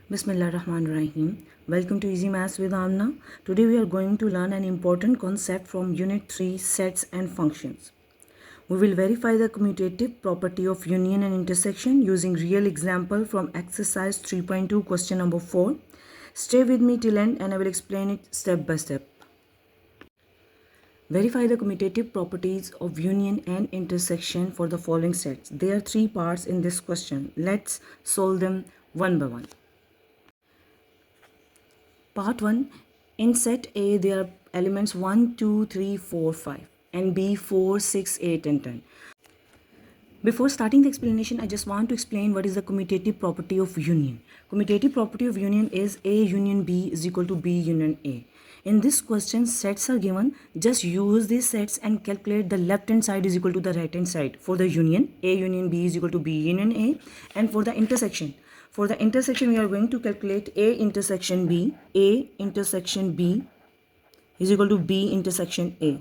Bismillahirrahmanirrahim. Welcome to Easy Maths with Amna. Today we are going to learn an important concept from Unit 3 Sets and Functions. We will verify the commutative property of union and intersection using real example from exercise 3.2 question number 4. Stay with me till end and I will explain it step by step. Verify the commutative properties of union and intersection for the following sets. There are three parts in this question. Let's solve them one by one. Part 1. In set A, there are elements 1, 2, 3, 4, 5 and B 4, 6, 8 and 10. Before starting the explanation, I just want to explain what is the commutative property of union. Commutative property of union is A union B is equal to B union A. In this question, sets are given. Just use these sets and calculate the left hand side is equal to the right hand side. For the union, A union B is equal to B union A. And for the intersection, we are going to calculate A intersection B. A intersection B is equal to B intersection A.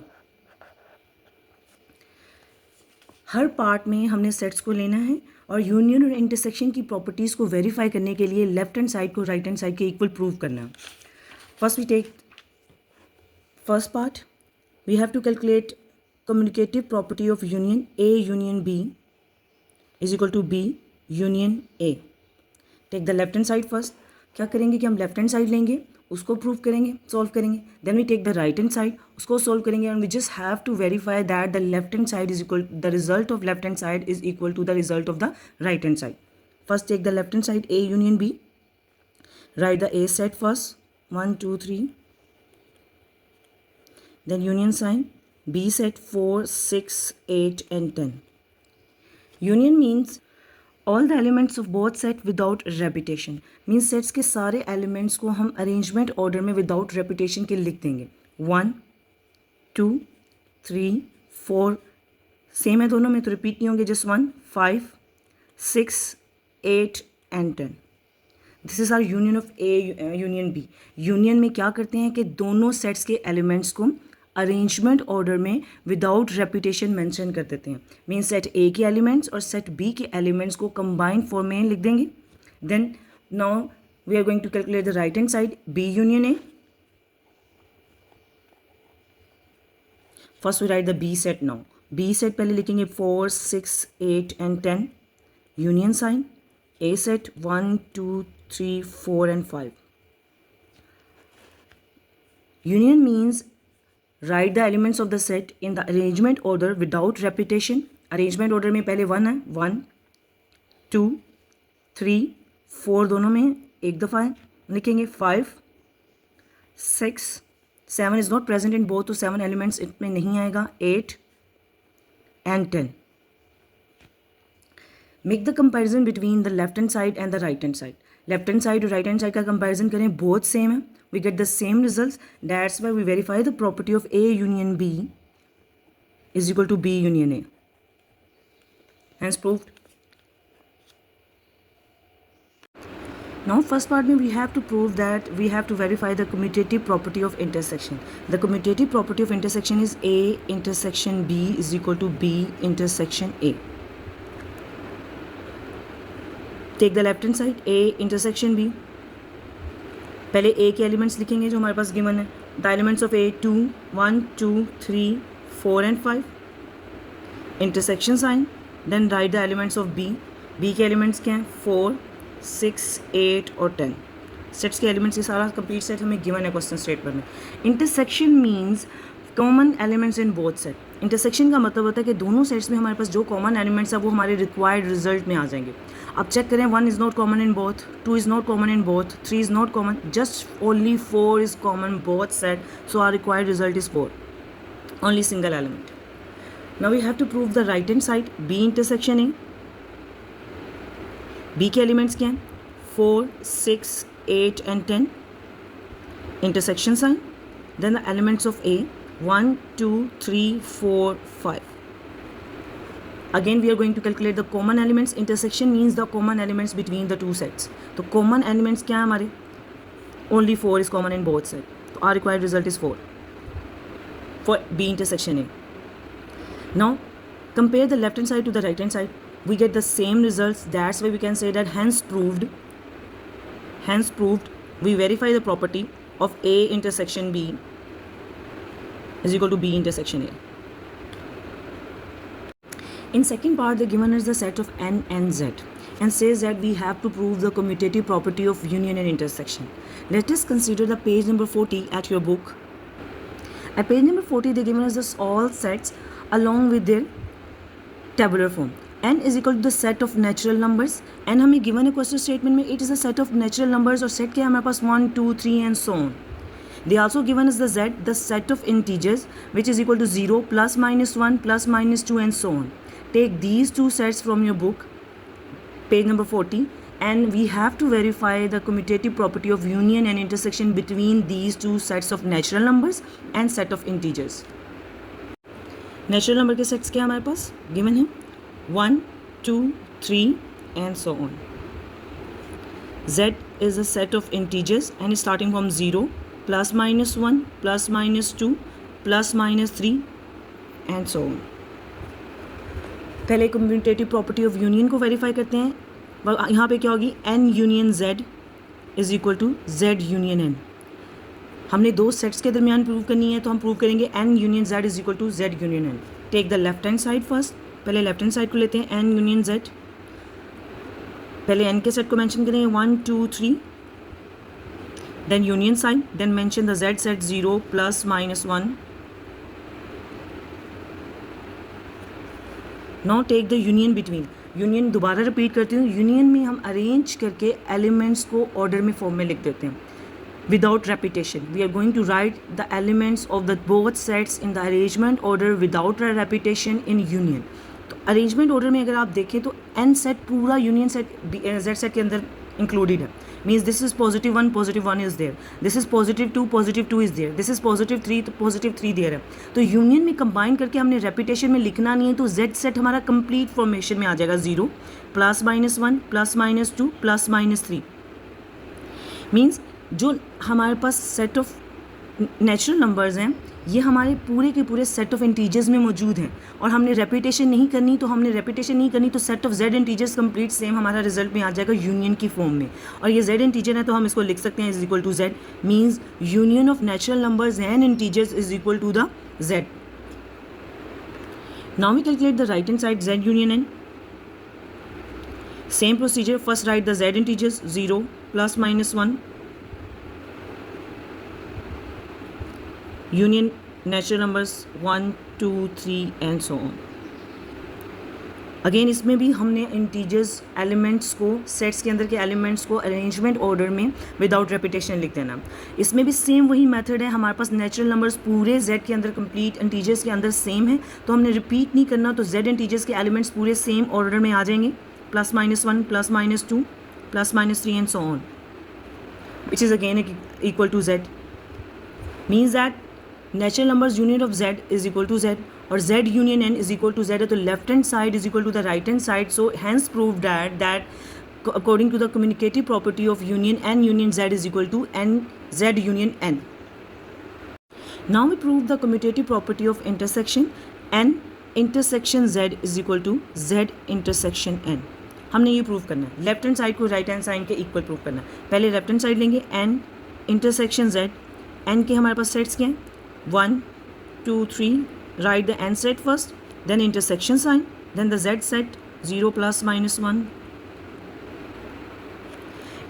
Her part में हमने sets को लेना है और union और intersection की properties को verify करने के लिए लेफ्ट हैंड साइड को राइट हैंड साइड के इक्वल प्रूव करना है. First we take first part. We have to calculate communicative property of union. A union B is equal to B union A. Take the left hand side first. क्या करेंगे कि हम left hand side लेंगे, उसको prove करेंगे, solve करेंगे. Then we take the right hand side, उसको solve करेंगे. And we just have to verify that the left hand side is equal, the result of left hand side is equal to the result of the right hand side. First take the left hand side A union B. Write the A set first 1 2 3. Then union sign B set 4 6 8 and 10. Union means all the elements of both set without repetition. Means sets के सारे elements को हम arrangement order में without repetition के लिख देंगे. 1 2 3 4 same है दोनों में तो रिपीट नहीं होंगे. Just 1 5 6 8 and 10. This is our union of A union B. Union में क्या करते हैं कि दोनों सेट्स के एलिमेंट्स को अरेंजमेंट ऑर्डर में विदाउट रेपिटेशन मेंशन कर देते हैं. मीन सेट A के एलिमेंट्स और सेट B के एलिमेंट्स को कंबाइंड फॉर्म में लिख देंगे. Then now we are going to calculate the right hand side B union A. First we write the B set. Now B set पहले लिखेंगे 4 6 8 and 10. Union sign A set 1 2 3 4 and 5. Union means write the elements of the set in the arrangement order without repetition. Arrangement order में पहले 1 है, 1 2 3 4 दोनों में एक दफ़ा है. लिखेंगे 5 6 7 is not present in both, तो 7 एलिमेंट्स इसमें नहीं आएगा. 8 and 10. Make the comparison between the left hand side and the right hand side. Left hand side और राइट हैंड साइड का कंपेरिजन करें, बोथ सेम है, we get the same results. That's why we verify the property of A union B is equal to B union A. Hence proved. Now first part में we have to prove that we have to verify the commutative property of intersection. The commutative property of intersection is A intersection B is equal to B intersection A. Take the left hand side A intersection B. पहले A के elements लिखेंगे जो हमारे पास given है. The elements of A 2 1 2 3 4 and 5. Intersection sign. Then write the elements of B. B के elements क्या हैं 4 6 8 और 10. सेट्स के एलिमेंट्स ये सारा कंप्लीट सेट हमें गिवन है क्वेश्चन स्टेटमेंट में. Intersection means common elements in both set. Intersection का मतलब होता है कि दोनों सेट्स में हमारे पास जो कॉमन एलिमेंट्स है वो हमारे रिक्वायर्ड रिजल्ट में आ जाएंगे. अब चेक करें, 1 is not common in both, 2 is not common in both, 3 is not common, just only 4 is common both set. So our required result is 4, only single element. Now we have to prove the right hand side B intersection A. B के elements क्या हैं 4 6 8 and 10. Intersection sign. Then the elements of A 1 2 3 4 5. Again we are going to calculate the common elements. Intersection means the common elements between the two sets. तो common elements क्या है हमारे, only 4 is common in both sets. तो our required result is 4 for B intersection A. Now compare the left hand side to the right hand side. We get the same results. That's why we can say that hence hence proved, we verify the property of A intersection B is equal to B intersection A. In second part, the given is the set of n and z and says that we have to prove the commutative property of union and intersection. Let us consider the page number 40 at your book. At page number 40, they given us all sets along with their tabular form. n is equal to the set of natural numbers. n हमें given है question statement में, it is a set of natural numbers और set क्या है हमारे पास 1, 2, 3 and so on. They also given us the z, the set of integers which is equal to 0, plus minus 1, plus minus 2 and so on. Take these two sets from your book, page number 40, and we have to verify the commutative property of union and intersection between these two sets of natural numbers and set of integers. Natural number के sets क्या हमारे पास given है 1, 2, 3 and so on. Z is a set of integers and is starting from 0, plus minus 1, plus minus 2, plus minus 3 and so on. पहले commutative property of union को verify करते हैं. यहाँ पे क्या होगी n union z is equal to z union n. हमने दो सेट्स के दरमियान प्रूव करनी है तो हम प्रूव करेंगे n union z is equal to z union n. Take the left hand side first. पहले लेफ्ट हैंड साइड को लेते हैं n यूनियन z. पहले n के सेट को मेंशन करेंगे 1, 2, 3. Then union side, then mention the z set 0, plus minus 1. Now take the union between. Union दोबारा repeat करती हूँ. यूनियन में हम अरेंज करके एलिमेंट्स को ऑर्डर में फॉर्म में लिख देते हैं without repetition. We are going to write the elements of the both sets in the arrangement order without repetition in union. तो अरेंजमेंट ऑर्डर में अगर आप देखें तो एन सेट पूरा यूनियन सेट जेड सेट के अंदर इंक्लूडेड है. Means this is positive 1 is there, this is positive 2 is there, this is positive 3 तो पॉजिटिव 3 देयर है. तो यूनियन में कंबाइन करके हमने रेपिटेशन में लिखना नहीं है. तो जेड सेट हमारा कंप्लीट फॉर्मेशन में आ जाएगा 0, plus minus 1, plus minus 2, plus minus 3. Means जो हमारे पास सेट ऑफ नेचुरल नंबर्स हैं ये हमारे पूरे के पूरे सेट ऑफ इंटीजर्स में मौजूद हैं और हमने रेपिटेशन नहीं करनी. तो हमने रेपिटेशन नहीं करनी तो set of Z integers complete same हमारा रिजल्ट में आ जाएगा यूनियन की फॉर्म में. और ये जेड इंटीजर है तो हम इसको लिख सकते हैं is equal to Z. Means union of natural numbers and integers is equal to the Z. Now we calculate the right hand side Z union N. Same procedure. First write the Z integers 0, plus minus 1. union natural numbers 1, 2, 3 and so on. Again इसमें भी हमने integers elements को sets के अंदर के elements को arrangement order में without repetition लिख देना. इसमें भी सेम वही मेथड है. हमारे पास नेचुरल नंबर्स पूरे जेड के अंदर कंप्लीट इंटीजर्स के अंदर सेम है तो हमने रिपीट नहीं करना. तो जेड इंटीजर्स के एलिमेंट्स पूरे सेम ऑर्डर में आ जाएंगे. Plus minus 1, plus minus 2, plus minus 3 and so on which is again equal to Z. Means that natural numbers union of z is equal to z और z union n is equal to z है. तो left hand side is equal to the right hand side. So hence prove that according to the communicative property of union n union z is equal to n z union n. Now we prove the commutative property of intersection n intersection z is equal to z intersection n. हमने ये prove करना है. Left hand side को right hand side के equal prove करना है. पहले left hand side लेंगे n इंटरसेक्शन z. n के हमारे पास सेट्स क्या हैं 1, 2, 3. Write the n set first, then intersection sign, then the z set 0, plus minus 1.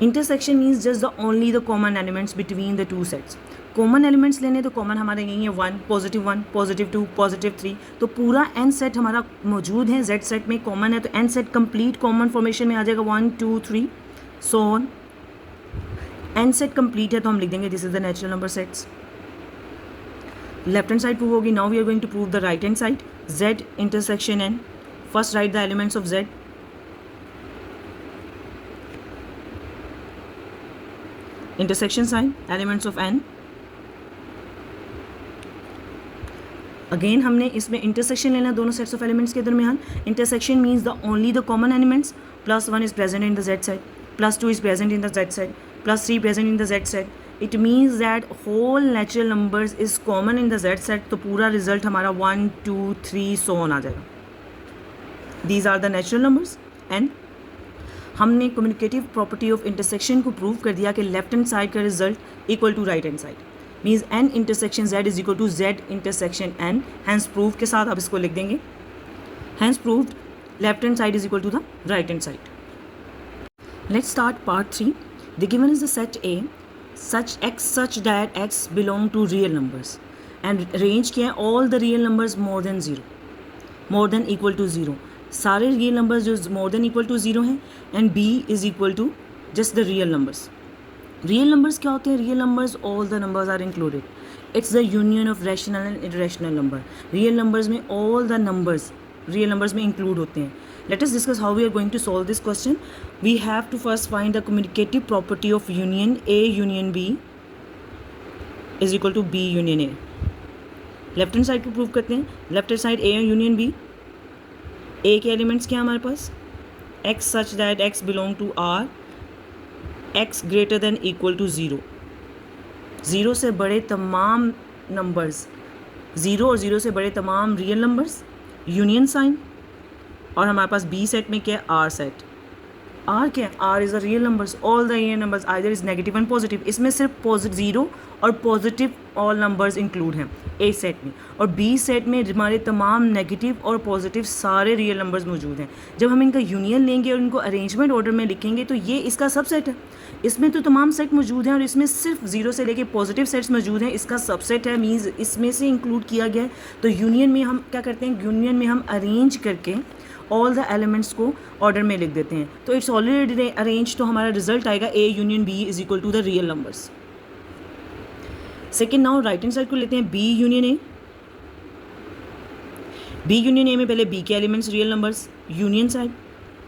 Intersection means just the only the common elements between the two sets. Common elements लेने तो common हमारे यही है 1, positive 1, positive 2, positive 3. तो पूरा n set हमारा मौजूद है z सेट में कॉमन है. तो n set complete common formation में आ जाएगा 1, 2, 3 so on. n set complete है तो हम लिख देंगे this is the natural number sets. Left hand side prove होगी. Now we are going to prove the right hand side z intersection n. First write the elements of z. Intersection sign elements of n. Again हमने इसमें intersection लेना दोनों sets of elements के दरमियान. Intersection means the only the common elements. Plus 1 is present in the z side, plus 2 is present in the z side, plus 3 present in the z side. It means that whole natural numbers is common in the z set. तो पूरा result हमारा 1, 2, 3 so on आ जाएगा. These are the natural numbers. And हमने communicative property of intersection को prove कर दिया कि लेफ्ट हैंड साइड का result equal to right hand side, means N intersection Z is equal to Z intersection N, hence prove के साथ आप इसको लिख देंगे, hence proved left hand side is equal to the right hand side. Let's start part 3. The given is the set A such that x belong to real numbers and range क्या है, all the real numbers more than 0, more than equal to 0, सारे real numbers जो more than equal to 0 हैं, and B is equal to just the real numbers. Real numbers क्या होते हैं? Real numbers all the numbers are included. It's the union of rational and irrational number. Real numbers में all the numbers real numbers में include होते हैं. Let us discuss how we are going to solve this question. We have to first find the communicative property of union A union B is equal to B union A. Left hand side को prove करते हैं. Left hand side A union B. A के elements क्या हमारे पास? x such that x belong to R, x greater than equal to 0. 0 से बड़े तमाम numbers, 0 और 0 से बड़े तमाम रियल नंबर्स, यूनियन साइन. और हमारे पास बी सेट में क्या है? Are set. आर क्या है? R is a real numbers, all the real numbers either is negative and positive. इसमें सिर्फ 0 और पॉजिटिव ऑल नंबर्स इंक्लूड हैं ए सेट में, और बी सेट में हमारे तमाम नेगेटिव और पॉजिटिव सारे रियल नंबर्स मौजूद हैं. जब हम इनका यूनियन लेंगे और इनको अरेंजमेंट ऑर्डर में लिखेंगे तो ये इसका सबसेट है. इसमें तो तमाम सेट मौजूद हैं और इसमें सिर्फ 0 से लेके पॉजिटिव सेट्स मौजूद हैं. इसका सबसेट है, मीन्स इसमें से इंक्लूड किया गया है. तो यूनियन में हम क्या करते हैं? यूनियन में हम अरेंज करके ऑल द एलिमेंट्स को ऑर्डर में लिख देते हैं. तो इट्स ऑलरेडी अरेंज, तो हमारा रिजल्ट आएगा A union B is equal to the real numbers. Second, now right hand side को लेते हैं B union A. B union A में पहले बी के elements real numbers, union side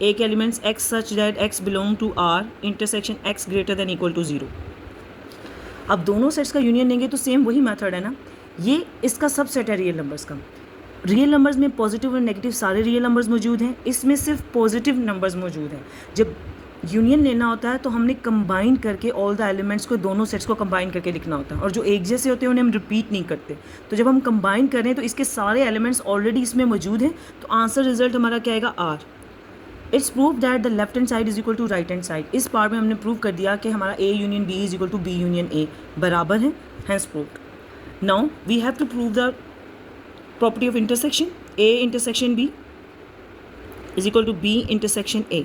A के elements X such that X belong to R intersection X greater than equal to 0. अब दोनों sets का यूनियन लेंगे तो सेम वही मेथड है ना. ये इसका सब सेट है रियल नंबर्स का. रियल नंबर्स में पॉजिटिव और नेगेटिव सारे रियल नंबर्स मौजूद हैं. इसमें सिर्फ पॉजिटिव नंबर्स मौजूद हैं. जब यूनियन लेना होता है तो हमने कंबाइन करके ऑल द एलिमेंट्स को, दोनों सेट्स को कंबाइन करके लिखना होता है, और जो एक जैसे होते हैं उन्हें हम रिपीट नहीं करते. तो जब हम कंबाइन करें तो इसके सारे एलिमेंट्स ऑलरेडी इसमें मौजूद हैं. तो आंसर रिजल्ट हमारा क्या आएगा? R. It's prove that the left hand side is equal to right hand side. इस पार्ट में हमने प्रूव कर दिया कि हमारा A union B is equal to B union A बराबर है, hence proved. Now we have to prove the property of intersection A intersection B is equal to B intersection A.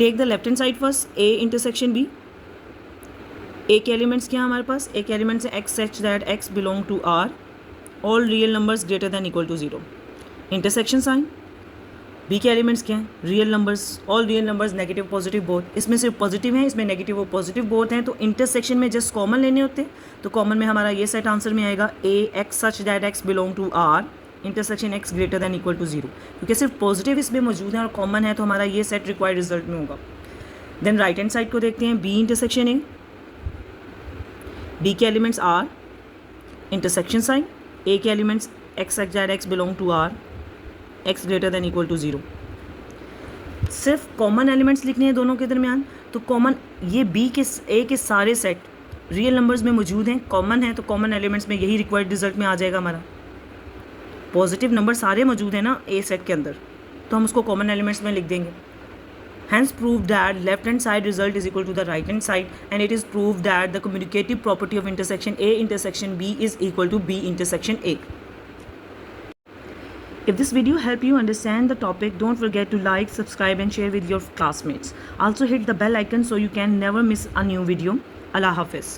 Take the left hand side first. A intersection B. A के elements क्या है हमारे पास? A के elements है x such that x belong to R, all real numbers greater than equal to 0. Intersection sign. B के elements क्या हैं? Real numbers, all real numbers negative positive both. इसमें सिर्फ पॉजिटिव हैं, इसमें नेगेटिव और पॉजिटिव बोथ हैं. तो इंटरसेक्शन में जस्ट कॉमन लेने होते हैं. तो कॉमन में हमारा ये सेट आंसर में आएगा A X such that X belong to R intersection X greater than equal to 0. क्योंकि सिर्फ पॉजिटिव इसमें मौजूद है और कॉमन है, तो हमारा ये सेट रिक्वायर्ड रिजल्ट में होगा. देन राइट हैंड साइड को देखते हैं. B intersection A. बी के elements R, intersection sign. A के elements X such that X belong to R X greater than equal to 0. सिर्फ कॉमन एलिमेंट्स लिखने हैं दोनों के दरमियान. तो कॉमन ये बी के ए के सारे सेट रियल नंबर्स में मौजूद हैं, कॉमन है, तो कॉमन एलिमेंट्स में यही रिक्वायर्ड रिजल्ट में आ जाएगा हमारा. पॉजिटिव नंबर सारे मौजूद हैं ना ए सेट के अंदर, तो हम उसको कॉमन एलिमेंट्स में लिख देंगे. Hence prove that left hand side result is equal to the right hand side, and it is prove that the communicative property of intersection A intersection B is equal to B intersection A. If this video helped you understand the topic, don't forget to like, subscribe and share with your classmates. Also hit the bell icon so you can never miss a new video. Allah Hafiz.